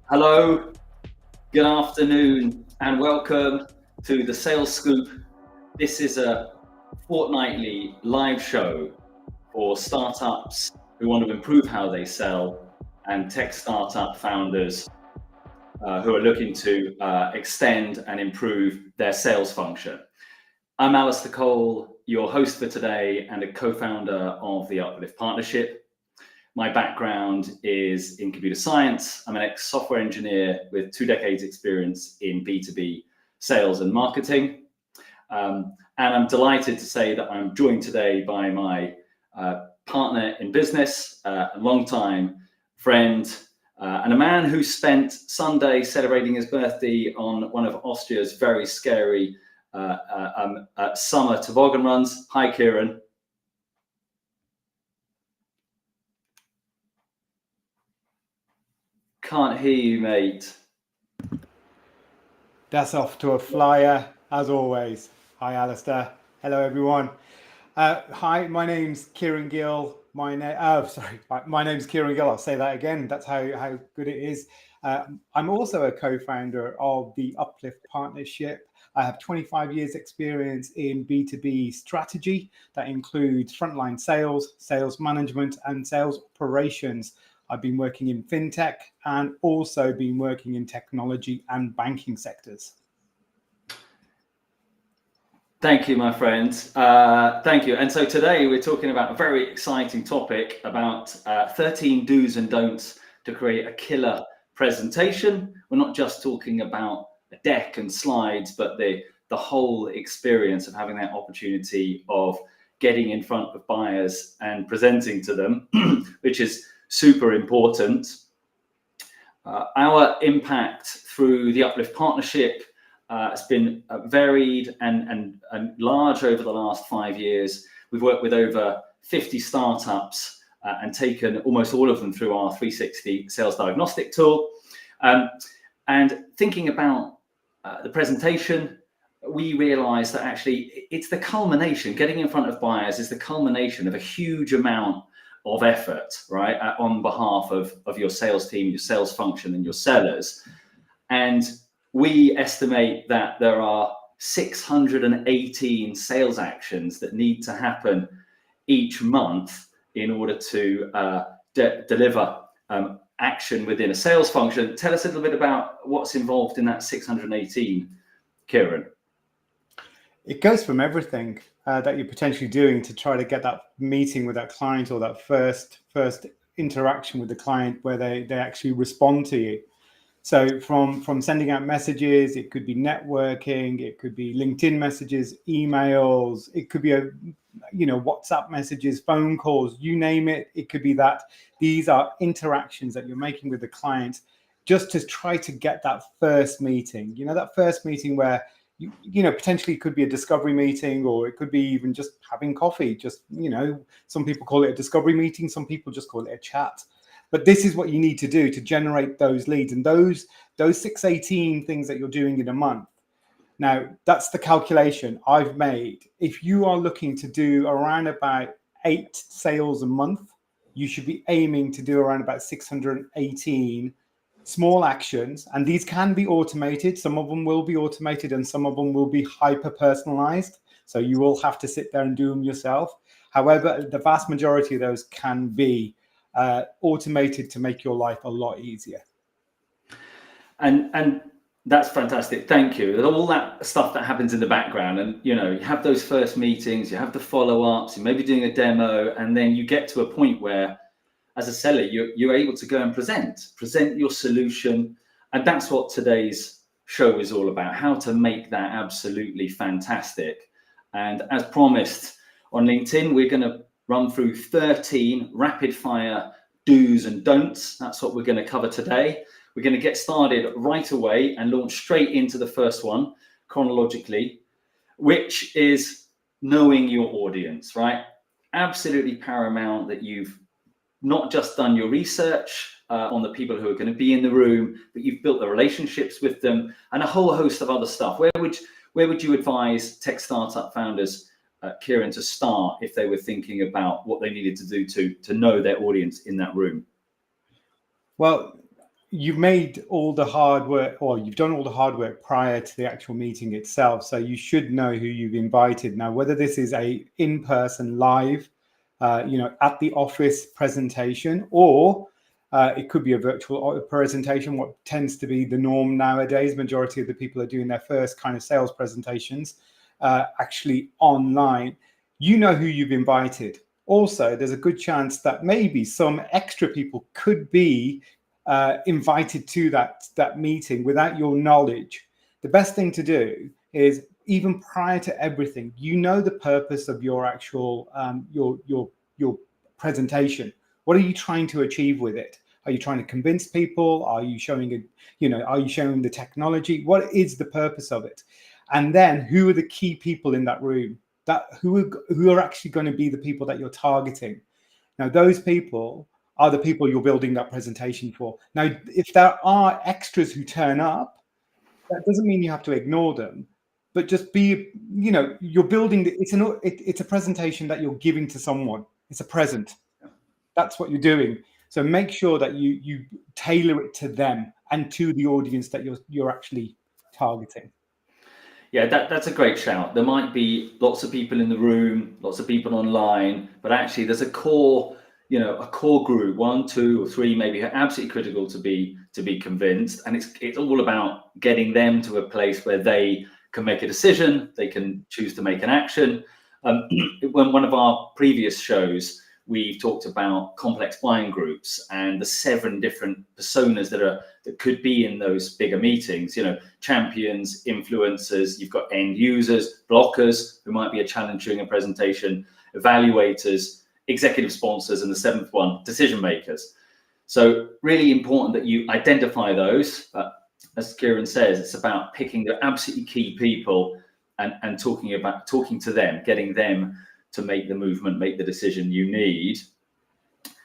Hello, good afternoon, and welcome to the Sales Scoop. This is a fortnightly live show for startups who want to improve how they sell and tech startup founders who are looking to extend and improve their sales function. I'm Alistair Cole, your host for today and a co-founder of the Uplift Partnership. My background is in computer science. I'm an ex-software engineer with 2 decades experience in B2B sales and marketing. And I'm delighted to say that I'm joined today by my partner in business, a longtime friend, and a man who spent Sunday celebrating his birthday on one of Austria's very scary summer toboggan runs. Hi, Kieran. Can't hear you, mate. That's off to a flyer, as always. Hi, Alistair. Hello, everyone. Hi, my name's Kieran Gill. My name's Kieran Gill. I'll say that again. That's how good it is. I'm also a co-founder of the Uplift Partnership. I have 25 years experience in B2B strategy. That includes frontline sales, sales management, and sales operations. I've been working in fintech and also been working in technology and banking sectors. Thank you, my friend. Thank you. And so today we're talking about a very exciting topic about 13 do's and don'ts to create a killer presentation. We're not just talking about a deck and slides, but the whole experience of having that opportunity of getting in front of buyers and presenting to them, which is super important. Our impact through the Uplift Partnership has been varied and large over the last 5 years. We've worked with over 50 startups and taken almost all of them through our 360 sales diagnostic tool. And thinking about the presentation, we realized that actually it's the culmination. Getting in front of buyers is the culmination of a huge amount of effort, right, on behalf of your sales team, your sales function, and your sellers. And we estimate that there are 618 sales actions that need to happen each month in order to deliver action within a sales function. Tell us a little bit about what's involved in that 618, Kieran. It goes from everything that you're potentially doing to try to get that meeting with that client or that first interaction with the client where they actually respond to you. So from sending out messages, it could be networking, it could be LinkedIn messages, emails, it could be WhatsApp messages, phone calls, you name it. It could be that. These are interactions that you're making with the client just to try to get that first meeting. That first meeting where potentially it could be a discovery meeting, or it could be even just having coffee. Just, some people call it a discovery meeting. Some people just call it a chat. But this is what you need to do to generate those leads. And those 618 things that you're doing in a month. Now, that's the calculation I've made. If you are looking to do around about 8 sales a month, you should be aiming to do around about 618 small actions. And these can be automated. Some of them will be automated and some of them will be hyper personalized. So you will have to sit there and do them yourself. However, the vast majority of those can be automated to make your life a lot easier. And that's fantastic. Thank you. All that stuff that happens in the background, and you have those first meetings, you have the follow-ups, you may be doing a demo, and then you get to a point where, as a seller, you're able to go and present your solution. And that's what today's show is all about, how to make that absolutely fantastic. And as promised on LinkedIn, we're going to run through 13 rapid fire do's and don'ts. That's what we're going to cover today. We're going to get started right away and launch straight into the first one chronologically, which is knowing your audience, right? Absolutely paramount that you've not just done your research on the people who are going to be in the room, but you've built the relationships with them and a whole host of other stuff. Where would you advise tech startup founders, Kieran, to start if they were thinking about what they needed to do to know their audience in that room? Well, you've made all the hard work, or you've done all the hard work prior to the actual meeting itself. So you should know who you've invited. Now, whether this is a in-person live, at the office presentation, or it could be a virtual presentation, what tends to be the norm nowadays. Majority of the people are doing their first kind of sales presentations actually online. You know who you've invited. Also, there's a good chance that maybe some extra people could be invited to that meeting without your knowledge. The best thing to do is, even prior to everything, the purpose of your actual your presentation. What are you trying to achieve with it? Are you trying to convince people? Are you showing are you showing the technology? What is the purpose of it? And then, who are the key people in that room? Who are actually going to be the people that you're targeting? Now, those people are the people you're building that presentation for. Now, if there are extras who turn up, that doesn't mean you have to ignore them, but just be, you're building, it's a presentation that you're giving to someone. It's a present. That's what you're doing. So make sure that you tailor it to them and to the audience that you're actually targeting. Yeah, that's a great shout. There might be lots of people in the room, lots of people online, but actually there's a core group, 1, 2, or 3, maybe absolutely critical to be convinced. And it's all about getting them to a place where they can make a decision, they can choose to make an action. When one of our previous shows, we've talked about complex buying groups and the 7 different personas that could be in those bigger meetings. Champions, influencers, you've got end users, blockers who might be a challenge during a presentation, evaluators, executive sponsors, and the 7th one, decision makers. So really important that you identify those. But as Kieran says, it's about picking the absolutely key people and talking to them, getting them to make the movement, make the decision you need.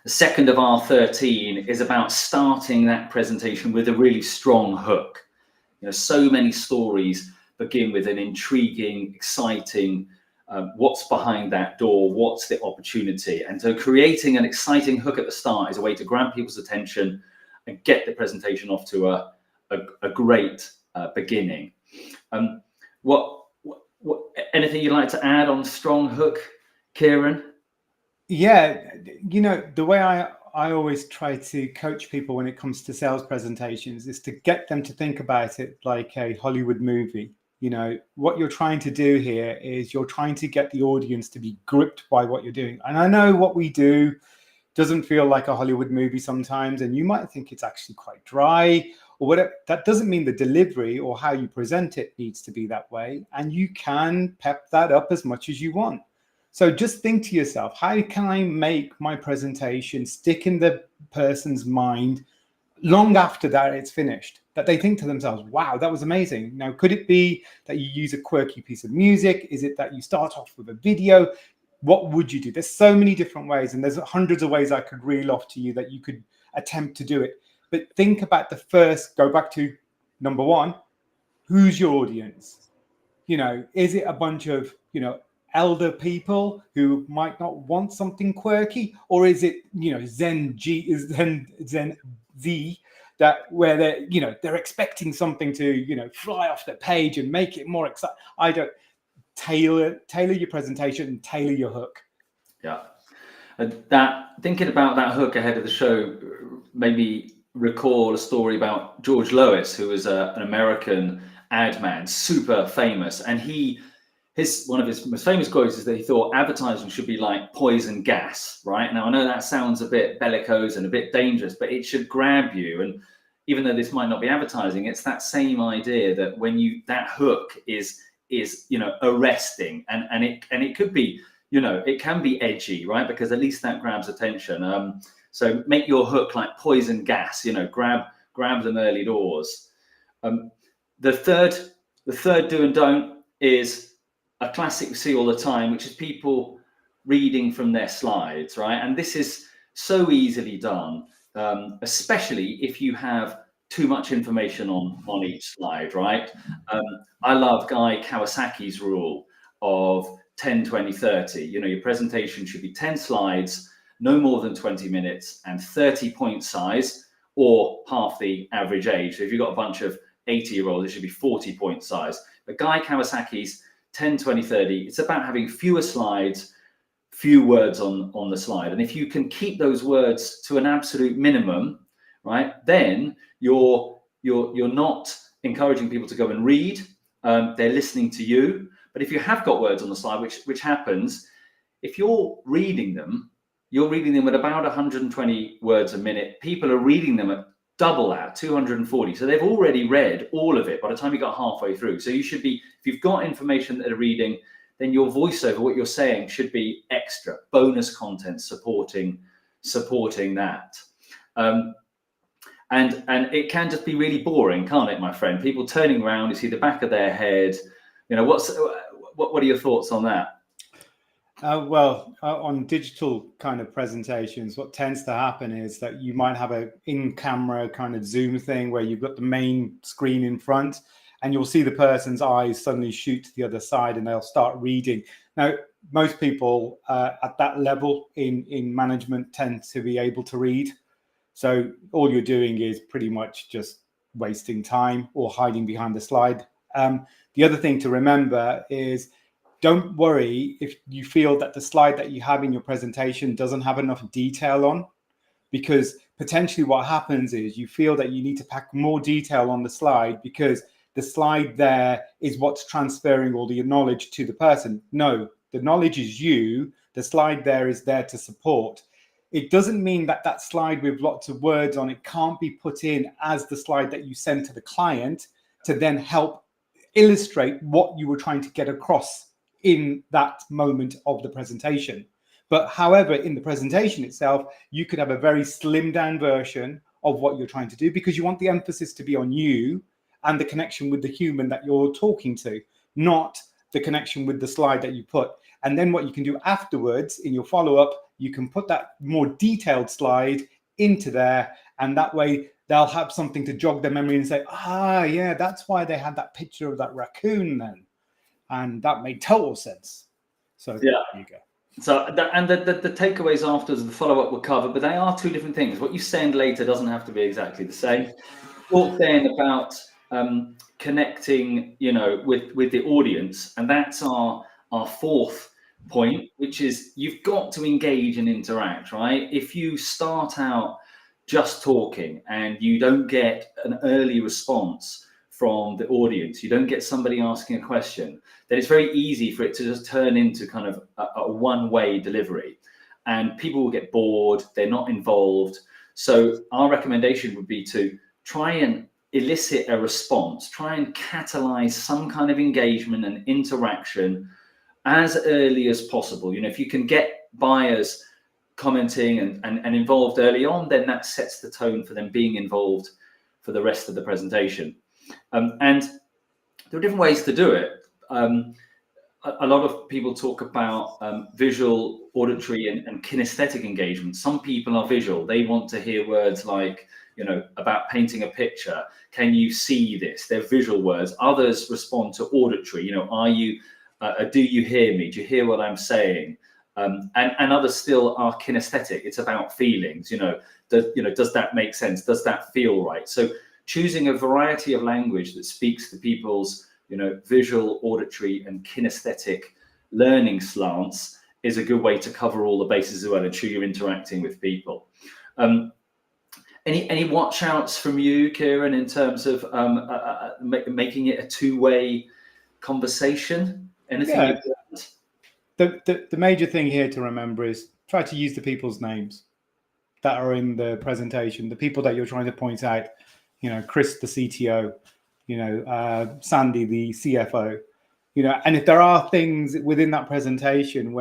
The second of our 13 is about starting that presentation with a really strong hook. So many stories begin with an intriguing, exciting, what's behind that door, what's the opportunity. And so creating an exciting hook at the start is a way to grab people's attention and get the presentation off to a great beginning. Anything you'd like to add on strong hook, Kieran? Yeah, the way I always try to coach people when it comes to sales presentations is to get them to think about it like a Hollywood movie. What you're trying to do here is you're trying to get the audience to be gripped by what you're doing. And I know what we do doesn't feel like a Hollywood movie sometimes, and you might think it's actually quite dry or whatever. That doesn't mean the delivery or how you present it needs to be that way. And you can pep that up as much as you want. So just think to yourself, how can I make my presentation stick in the person's mind long after that it's finished, that they think to themselves, wow, that was amazing. Now, could it be that you use a quirky piece of music? Is it that you start off with a video? What would you do? There's so many different ways, and there's hundreds of ways I could reel off to you that you could attempt to do it. But think about go back to number 1, who's your audience? Is it a bunch of, elder people who might not want something quirky, or is it Zen Z that where they're expecting something to fly off the page and make it more exciting? I don't. Tailor your presentation and tailor your hook. Yeah, thinking about that hook ahead of the show made me recall a story about George Lois, who was an American ad man, super famous, and one of his most famous quotes is that he thought advertising should be like poison gas, right? Now, I know that sounds a bit bellicose and a bit dangerous, but it should grab you. And even though this might not be advertising, it's that same idea that that hook is arresting, and it could be, it can be edgy, right? Because at least that grabs attention. So make your hook like poison gas, grab them early doors. The third do and don't is a classic we see all the time, which is people reading from their slides, right? And this is so easily done, especially if you have too much information on each slide, right? I love Guy Kawasaki's rule of 10, 20, 30. Your presentation should be 10 slides, no more than 20 minutes, and 30 point size or half the average age. So if you've got a bunch of 80-year-olds, it should be 40 point size. But Guy Kawasaki's 10, 20, 30, it's about having fewer slides, few words on the slide. And if you can keep those words to an absolute minimum, right, then you're not encouraging people to go and read. They're listening to you. But if you have got words on the slide, which happens, if you're reading them at about 120 words a minute. People are reading them at double that, 240. So they've already read all of it by the time you got halfway through. So you should be, if you've got information that they're reading, then your voiceover, what you're saying, should be extra, bonus content supporting that. And it can just be really boring, can't it, my friend? People turning around, you see the back of their head. You know, what are your thoughts on that? On digital kind of presentations, what tends to happen is that you might have a in-camera kind of Zoom thing where you've got the main screen in front, and you'll see the person's eyes suddenly shoot to the other side and they'll start reading. Now, most people at that level in management tend to be able to read. So all you're doing is pretty much just wasting time or hiding behind the slide. The other thing to remember is, don't worry if you feel that the slide that you have in your presentation doesn't have enough detail on, because potentially what happens is you feel that you need to pack more detail on the slide because the slide there is what's transferring all the knowledge to the person. No, the knowledge is you. The slide there is there to support. It doesn't mean that that slide with lots of words on it can't be put in as the slide that you send to the client to then help illustrate what you were trying to get across in that moment of the presentation. But however, in the presentation itself, you could have a very slimmed down version of what you're trying to do because you want the emphasis to be on you and the connection with the human that you're talking to, not the connection with the slide that you put. And then what you can do afterwards in your follow-up, you can put that more detailed slide into there, and that way they'll have something to jog their memory and say, yeah, that's why they had that picture of that raccoon then. And that made total sense. So yeah, there you go. So the takeaways after the follow-up were covered, but they are two different things. What you send later doesn't have to be exactly the same. Talk then about connecting, with the audience, and that's our fourth point, which is you've got to engage and interact, right? If you start out just talking and you don't get an early response from the audience, you don't get somebody asking a question, then it's very easy for it to just turn into kind of a one-way delivery, and people will get bored, they're not involved. So our recommendation would be to try and elicit a response, try and catalyze some kind of engagement and interaction as early as possible. If you can get buyers commenting and involved early on, then that sets the tone for them being involved for the rest of the presentation. And there are different ways to do it. A lot of people talk about visual, auditory, and kinesthetic engagement. Some people are visual. They want to hear words like, about painting a picture. Can you see this? They're visual words. Others respond to auditory. Are you? Do you hear me? Do you hear what I'm saying? And others still are kinesthetic. It's about feelings. Does that make sense? Does that feel right? So choosing a variety of language that speaks to people's visual, auditory, and kinesthetic learning slants is a good way to cover all the bases as well, and ensure you're interacting with people. Any watch outs from you, Kieran, in terms of making it a two-way conversation? Anything? Yeah. The major thing here to remember is try to use the people's names that are in the presentation, the people that you're trying to point out. Chris, the CTO, Sandy, the CFO, and if there are things within that presentation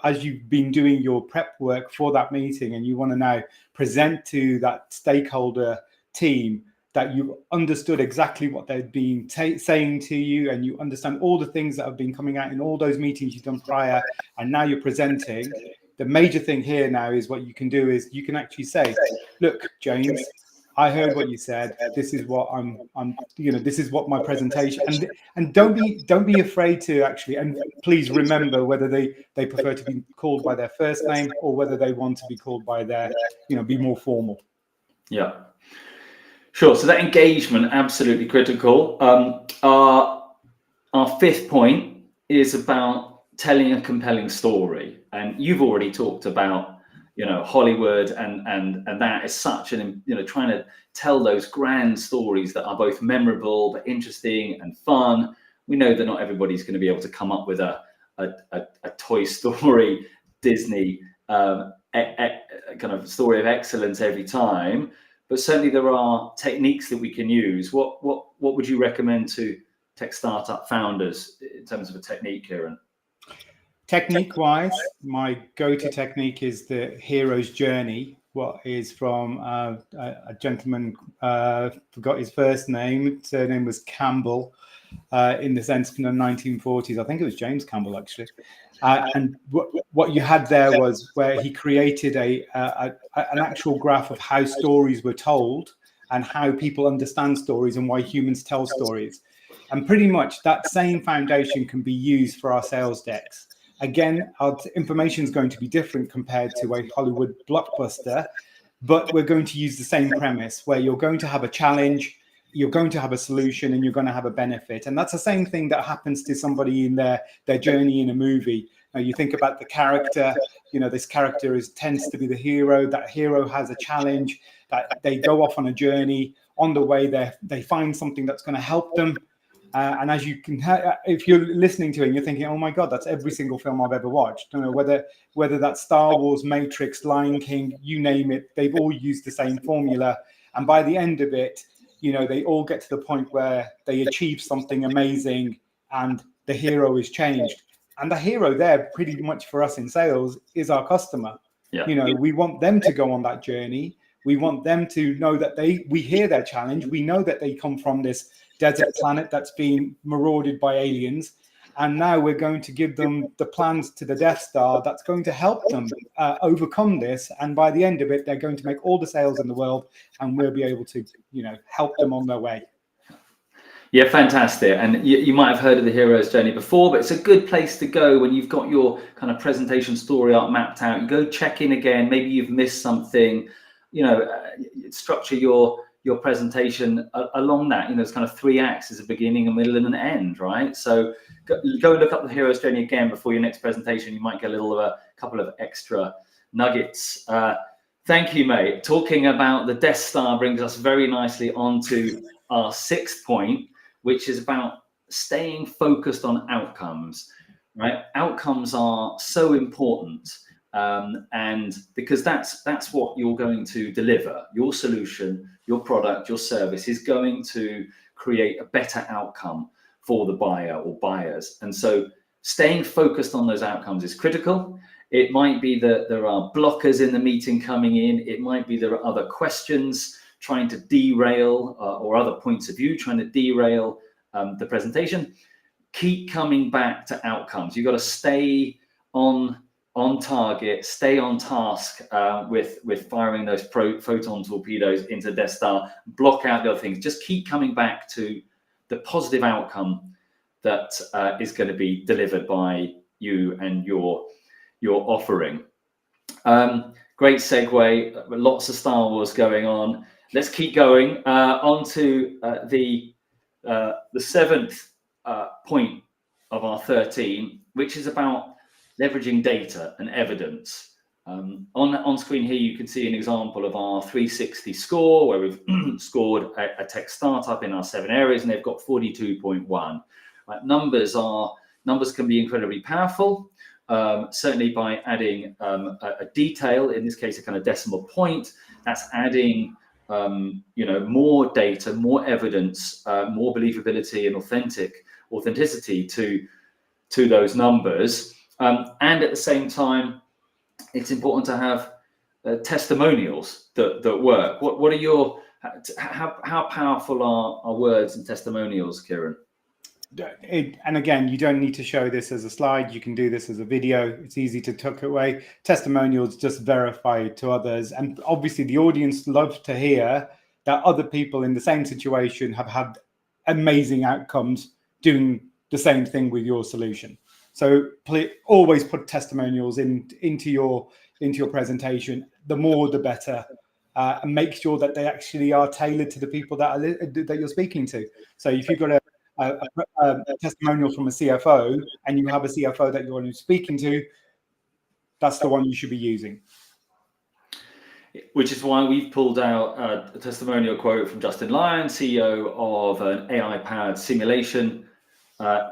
as you've been doing your prep work for that meeting and you want to now present to that stakeholder team that you've understood exactly what they've been saying to you, and you understand all the things that have been coming out in all those meetings you've done prior, and now you're presenting, the major thing here now is what you can do is you can actually say, look, James, I heard what you said. This is what this is what my presentation, and don't be afraid to actually, and please remember whether they prefer to be called by their first name or whether they want to be called by their, be more formal. Yeah. Sure. So that engagement, absolutely critical. Our fifth point is about telling a compelling story, and you've already talked about, Hollywood, and that is such an, trying to tell those grand stories that are both memorable but interesting and fun. We know that not everybody's going to be able to come up with a Toy Story Disney kind of story of excellence every time, but certainly there are techniques that we can use. What would you recommend to tech startup founders in terms of a technique, Kieran? Technique-wise, my go-to technique is the hero's journey. What is from a gentleman, forgot his first name, surname was Campbell, in the sense from the 1940s. I think it was James Campbell, actually. And what you had there was where he created an actual graph of how stories were told and how people understand stories and why humans tell stories. And pretty much that same foundation can be used for our sales decks. Again, our information is going to be different compared to a Hollywood blockbuster, but we're going to use the same premise where you're going to have a challenge, you're going to have a solution, and you're going to have a benefit. And that's the same thing that happens to somebody in their journey in a movie. Now, you think about the character, this character tends to be the hero. That hero has a challenge, that they go off on a journey. On the way, they find something that's going to help them. And as you can, if you're listening to it and you're thinking, oh my God, that's every single film I've ever watched. Whether that's Star Wars, Matrix, Lion King, you name it, they've all used the same formula. And by the end of it, they all get to the point where they achieve something amazing and the hero is changed. And the hero there, pretty much for us in sales, is our customer. Yeah. We want them to go on that journey. We want them to know that we hear their challenge. We know that they come from this desert planet that's been marauded by aliens. And now we're going to give them the plans to the Death Star that's going to help them overcome this. And by the end of it, they're going to make all the sales in the world, and we'll be able to, help them on their way. Yeah, fantastic. And you might have heard of the hero's journey before, but it's a good place to go when you've got your kind of presentation story arc mapped out. You go check in again. Maybe you've missed something. Structure your presentation along that. It's kind of 3 acts: is a beginning, a middle, and an end, right? So go look up the hero's journey again before your next presentation. You might get a couple of extra nuggets. Thank you, mate. Talking about the Death Star brings us very nicely onto our 6th point, which is about staying focused on outcomes, right? Outcomes are so important. And because that's what you're going to deliver. Your solution, your product, your service is going to create a better outcome for the buyer or buyers. And so staying focused on those outcomes is critical. It might be that there are blockers in the meeting coming in. It might be there are other questions trying to derail or other points of view trying to derail the presentation. Keep coming back to outcomes. You've got to stay on target, stay on task with firing those photon torpedoes into Death Star, block out the other things. Just keep coming back to the positive outcome that is going to be delivered by you and your offering. Great segue, lots of Star Wars going on. Let's keep going on to the 7th point of our 13, which is about leveraging data and evidence. On screen here, you can see an example of our 360 score, where we've scored a tech startup in our 7 areas, and they've got 42.1. Right? Numbers can be incredibly powerful, certainly by adding a detail, in this case, a kind of decimal point. That's adding more data, more evidence, more believability and authenticity to those numbers. And at the same time, it's important to have testimonials that work. What are your how powerful are words and testimonials, Kieran? And again, you don't need to show this as a slide. You can do this as a video. It's easy to tuck away. Testimonials just verify to others. And obviously the audience loves to hear that other people in the same situation have had amazing outcomes doing the same thing with your solution. So always put testimonials into your presentation. The more, the better. and make sure that they actually are tailored to the people that you're speaking to. So if you've got a testimonial from a CFO and you have a CFO that you're speaking to, that's the one you should be using. Which is why we've pulled out a testimonial quote from Justin Lyon, CEO of an AI-powered simulation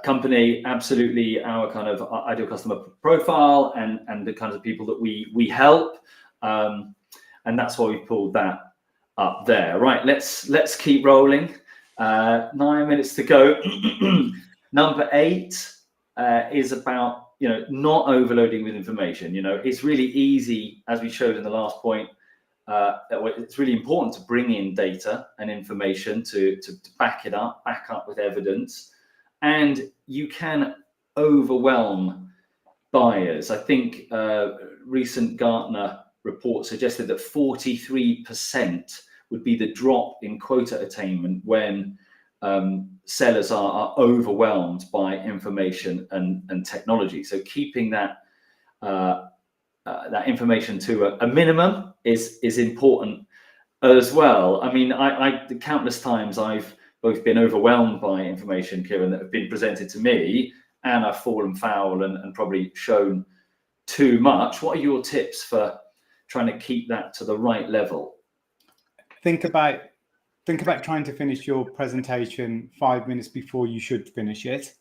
company. Absolutely our kind of ideal customer profile and the kinds of people that we help. And that's why we've pulled that up there. Right, let's keep rolling. 9 minutes to go. Number 8 is about, not overloading with information. It's really easy, as we showed in the last point, it's really important to bring in data and information to back up with evidence, and you can overwhelm buyers. I think recent Gartner report suggested that 43% would be the drop in quota attainment when sellers are overwhelmed by information and technology. So keeping that information to a minimum is important as well. I mean, I countless times I've both been overwhelmed by information, Kieran, that have been presented to me, and I've fallen foul and probably shown too much. What are your tips for trying to keep that to the right level? Think about trying to finish your presentation 5 minutes before you should finish it,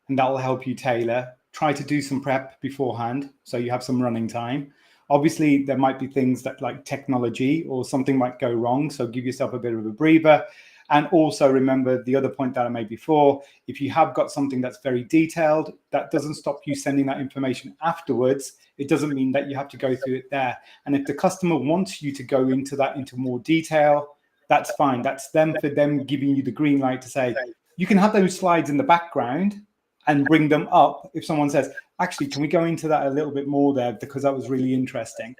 and that will help you tailor. Try to do some prep beforehand so you have some running time. Obviously, there might be things that like technology or something might go wrong, so give yourself a bit of a breather. And also remember the other point that I made before, if you have got something that's very detailed, that doesn't stop you sending that information afterwards. It doesn't mean that you have to go through it there. And if the customer wants you to go into more detail, that's fine. That's for them giving you the green light to say, you can have those slides in the background and bring them up if someone says, actually, can we go into that a little bit more there because that was really interesting.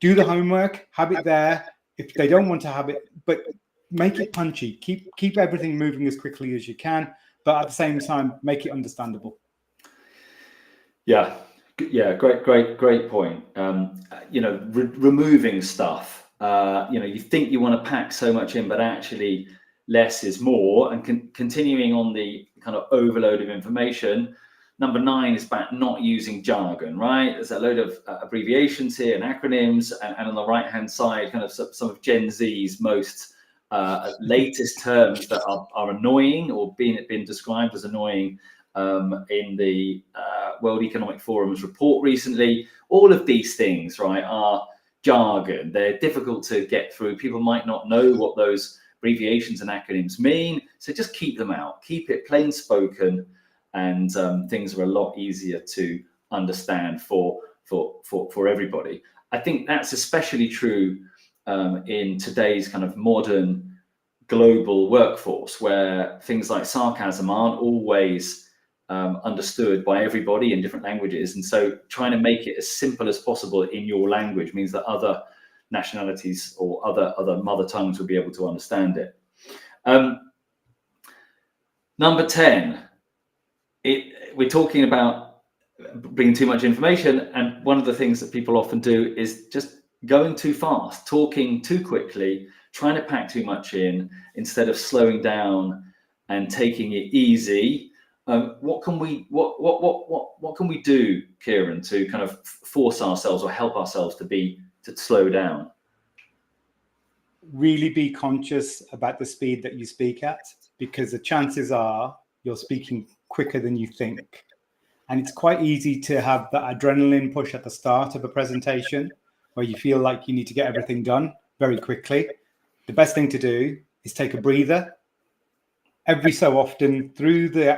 Do the homework, have it there. If they don't want to have it, but make it punchy. Keep everything moving as quickly as you can, but at the same time, make it understandable. Yeah, great point. Removing stuff. You think you want to pack so much in, but actually less is more. And continuing on the kind of overload of information. Number 9 is about not using jargon, right? There's a load of abbreviations here and acronyms, and on the right-hand side, kind of some of Gen Z's most latest terms that are annoying or been described as annoying in the World Economic Forum's report recently. All of these things, right, are jargon. They're difficult to get through. People might not know what those abbreviations and acronyms mean, so just keep them out. Keep it plain spoken, and things are a lot easier to understand for everybody. I think that's especially true in today's kind of modern global workforce, where things like sarcasm aren't always understood by everybody in different languages. And so trying to make it as simple as possible in your language means that other nationalities or other mother tongues will be able to understand it. Number 10, we're talking about bringing too much information, and one of the things that people often do is just going too fast, talking too quickly, trying to pack too much in instead of slowing down and taking it easy. What can we do, Kieran, to kind of force ourselves or help ourselves to slow down? Really be conscious about the speed that you speak at, because the chances are you're speaking quicker than you think. And it's quite easy to have that adrenaline push at the start of a presentation where you feel like you need to get everything done very quickly. The best thing to do is take a breather every so often through the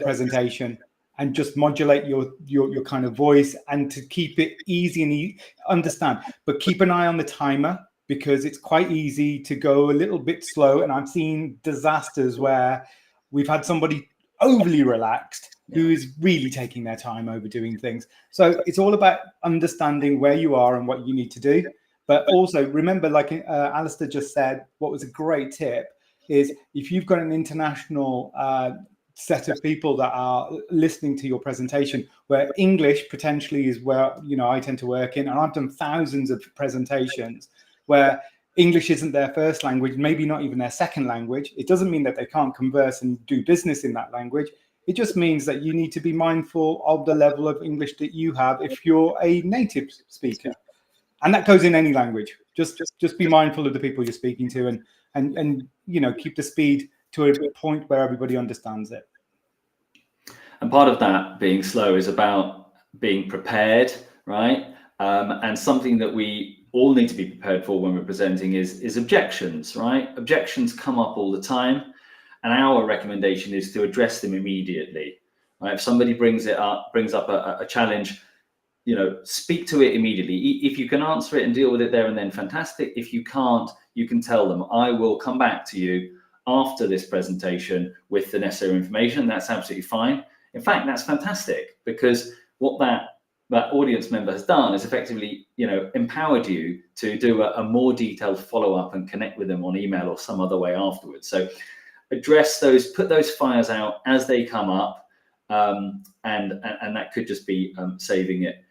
presentation, and just modulate your kind of voice, and to keep it easy and understand. But keep an eye on the timer, because it's quite easy to go a little bit slow. And I've seen disasters where we've had somebody overly relaxed who is really taking their time overdoing things. So it's all about understanding where you are and what you need to do. But also remember, like Alistair just said, what was a great tip is if you've got an international set of people that are listening to your presentation, where English potentially is where I tend to work in, and I've done thousands of presentations. where English isn't their first language, maybe not even their second language. It doesn't mean that they can't converse and do business in that language. It just means that you need to be mindful of the level of English that you have if you're a native speaker. And that goes in any language. Just be mindful of the people you're speaking to, and you know, keep the speed to a point where everybody understands it. And part of that being slow is about being prepared, right? And something that we all need to be prepared for when we're presenting is objections, right? Objections come up all the time, and our recommendation is to address them immediately, right? If somebody brings up a challenge, you know, speak to it immediately. If you can answer it and deal with it there and then, fantastic. If you can't, you can tell them, I will come back to you after this presentation with the necessary information. That's absolutely fine. In fact, that's fantastic, because what that audience member has done is effectively, you know, empowered you to do a more detailed follow-up and connect with them on email or some other way afterwards. So address those, put those fires out as they come up, and that could just be saving it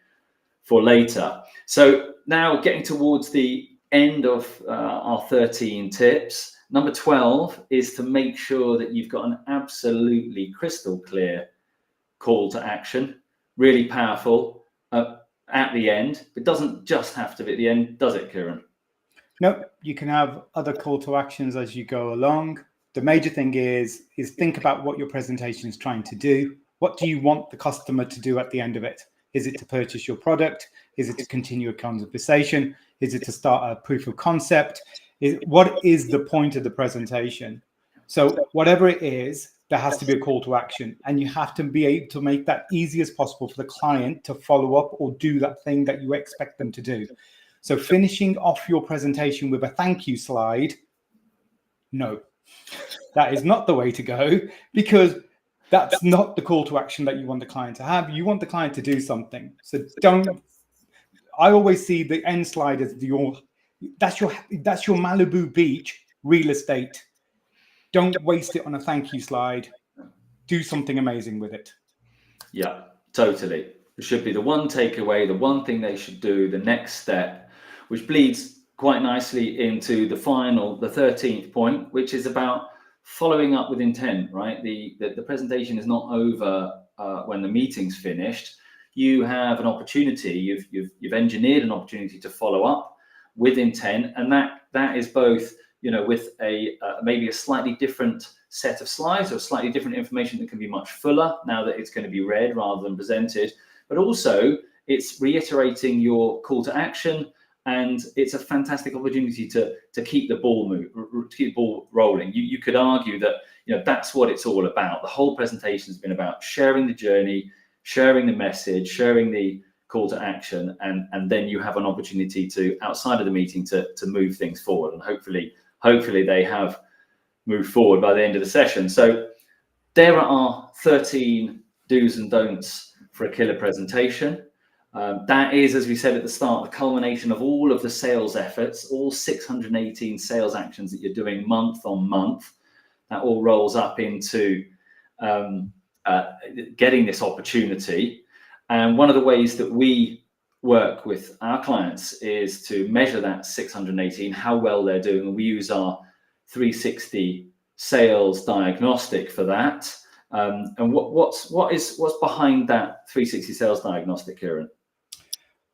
for later. So now getting towards the end of our 13 tips, number 12 is to make sure that you've got an absolutely crystal clear call to action, really powerful at the end. It doesn't just have to be at the end, does it, Kieran? No, you can have other call to actions as you go along. The major thing is think about what your presentation is trying to do. What do you want the customer to do at the end of it? Is it to purchase your product? Is it to continue a conversation? Is it to start a proof of concept? What is the point of the presentation? So whatever it is, there has to be a call to action, and you have to be able to make that easy as possible for the client to follow up or do that thing that you expect them to do. So finishing off your presentation with a thank you slide, no, that is not the way to go, because that's not the call to action that you want the client to have. You want the client to do something. So I always see the end slide as that's your Malibu Beach real estate. Don't waste it on a thank you slide. Do something amazing with it. Yeah, totally. It should be the one takeaway, the one thing they should do, the next step, which bleeds quite nicely into the 13th point, which is about following up with intent, right? The presentation is not over when the meeting's finished. You have an opportunity, you've engineered an opportunity to follow up with intent, and that is both, you know, with maybe a slightly different set of slides or slightly different information that can be much fuller now that it's going to be read rather than presented, but also it's reiterating your call to action, and it's a fantastic opportunity to keep the ball rolling. You could argue that, you know, that's what it's all about. The whole presentation has been about sharing the journey, sharing the message, sharing the call to action, and then you have an opportunity to, outside of the meeting, to move things forward, and hopefully they have moved forward by the end of the session. So there are 13 do's and don'ts for a killer presentation. That is, as we said at the start, the culmination of all of the sales efforts, all 618 sales actions that you're doing month on month. That all rolls up into getting this opportunity. And one of the ways that we work with our clients is to measure that 618, how well they're doing. And we use our 360 sales diagnostic for that. And what's behind that 360 sales diagnostic, Kieran?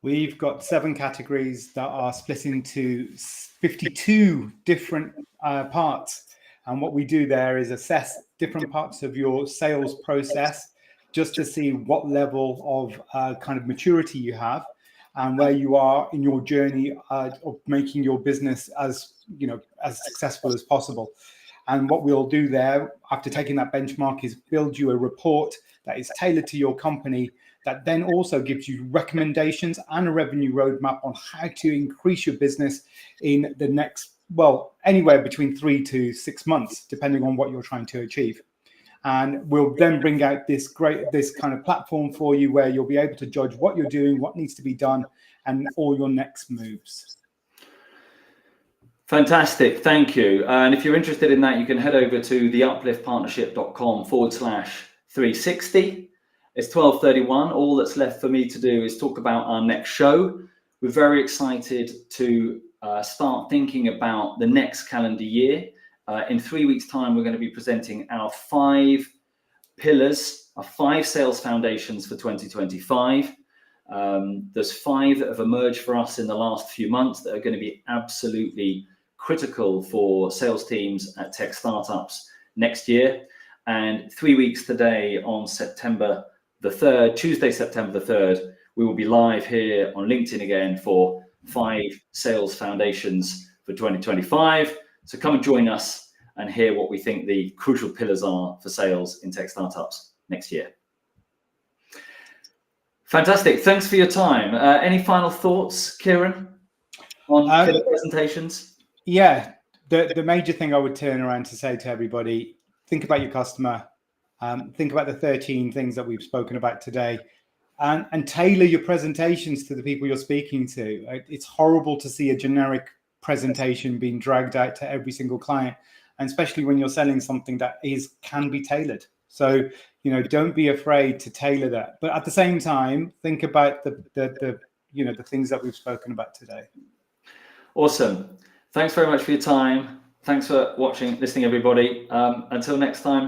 We've got 7 categories that are split into 52 different parts. And what we do there is assess different parts of your sales process just to see what level of kind of maturity you have and where you are in your journey of making your business as successful as possible. And what we'll do there, after taking that benchmark, is build you a report that is tailored to your company, that then also gives you recommendations and a revenue roadmap on how to increase your business in the next, anywhere between 3 to 6 months, depending on what you're trying to achieve. And we'll then bring out this kind of platform for you where you'll be able to judge what you're doing, what needs to be done, and all your next moves. Fantastic, thank you. And if you're interested in that, you can head over to theupliftpartnership.com/360. It's 12:31. All that's left for me to do is talk about our next show. We're very excited to start thinking about the next calendar year. In 3 weeks' time, we're going to be presenting our 5 pillars, our 5 sales foundations for 2025. There's 5 that have emerged for us in the last few months that are going to be absolutely critical for sales teams at tech startups next year. And 3 weeks today, on September the 3rd, Tuesday, September the 3rd, we will be live here on LinkedIn again for 5 sales foundations for 2025. So come and join us and hear what we think the crucial pillars are for sales in tech startups next year. Fantastic. Thanks for your time. Any final thoughts, Kieran, on killer presentations? Yeah, the major thing I would turn around to say to everybody, think about your customer, think about the 13 things that we've spoken about today, and tailor your presentations to the people you're speaking to. It's horrible to see a generic presentation being dragged out to every single client, and especially when you're selling something that can be tailored. So, don't be afraid to tailor that. But at the same time, think about the things that we've spoken about today. Awesome. Thanks very much for your time. Thanks for watching, listening, everybody. Until next time.